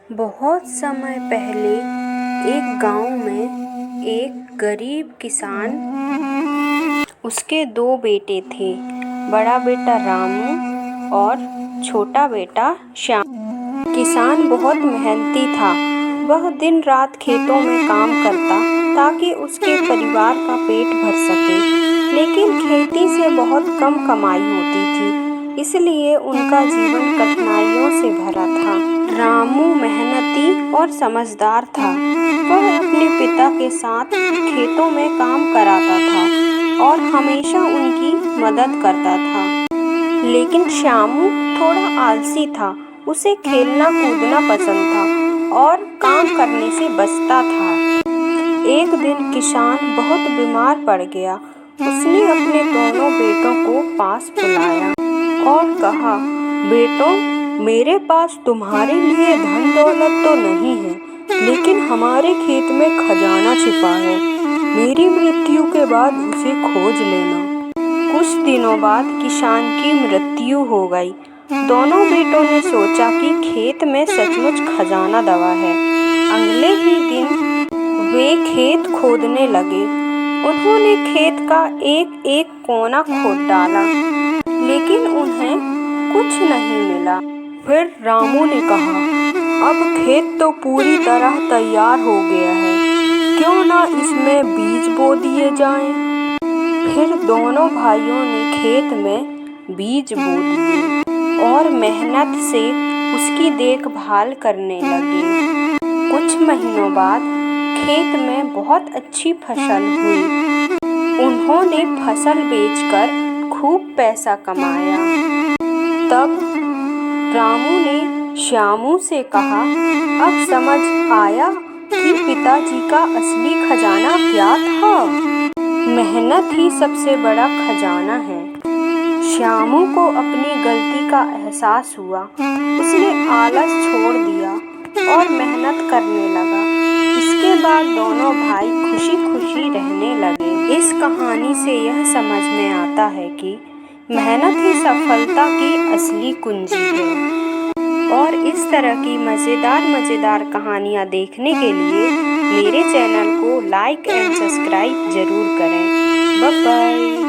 बहुत समय पहले एक गांव में एक गरीब किसान, उसके 2 बेटे थे। बड़ा बेटा रामू और छोटा बेटा श्यामू। किसान बहुत मेहनती था। वह दिन रात खेतों में काम करता ताकि उसके परिवार का पेट भर सके। लेकिन खेती से बहुत कम कमाई होती थी, इसलिए उनका जीवन कठिनाइयों से भरा था। रामू मेहनती और समझदार था। वह अपने पिता के साथ खेतों में काम कराता था और हमेशा उनकी मदद करता था। लेकिन श्यामू थोड़ा आलसी था। उसे खेलना कूदना पसंद था और काम करने से बचता था। एक दिन किसान बहुत बीमार पड़ गया। उसने अपने दोनों बेटों को पास बुलाया और कहा, बेटों, मेरे पास तुम्हारे लिए धन दौलत तो नहीं है, लेकिन हमारे खेत में खजाना छिपा है। मेरी मृत्यु के बाद उसे खोज लेना। कुछ दिनों बाद किसान की मृत्यु हो गई। दोनों बेटों ने सोचा कि खेत में सचमुच खजाना दबा है। अगले ही दिन वे खेत खोदने लगे। उन्होंने खेत का एक एक कोना खोद डाला, लेकिन उन्हें कुछ नहीं मिला। फिर रामू ने कहा, अब खेत तो पूरी तरह तैयार हो गया है, क्यों ना इसमें बीज बो दिए जाएं। फिर दोनों भाइयों ने खेत में बीज बो दिए और मेहनत से उसकी देखभाल करने लगे। कुछ महीनों बाद खेत में बहुत अच्छी फसल हुई। उन्होंने फसल बेचकर खूब पैसा कमाया। तब रामू ने श्यामू से कहा, अब समझ आया कि पिताजी का असली खजाना क्या था। मेहनत ही सबसे बड़ा खजाना है। श्यामू को अपनी गलती का एहसास हुआ। उसने आलस छोड़ दिया और मेहनत करने लगा। इसके बाद दोनों भाई खुशी खुशी रहने लगे। इस कहानी से यह समझ में आता है कि मेहनत ही सफलता की असली कुंजी है। और इस तरह की मज़ेदार कहानियाँ देखने के लिए मेरे चैनल को लाइक एंड सब्सक्राइब ज़रूर करें। Bye bye.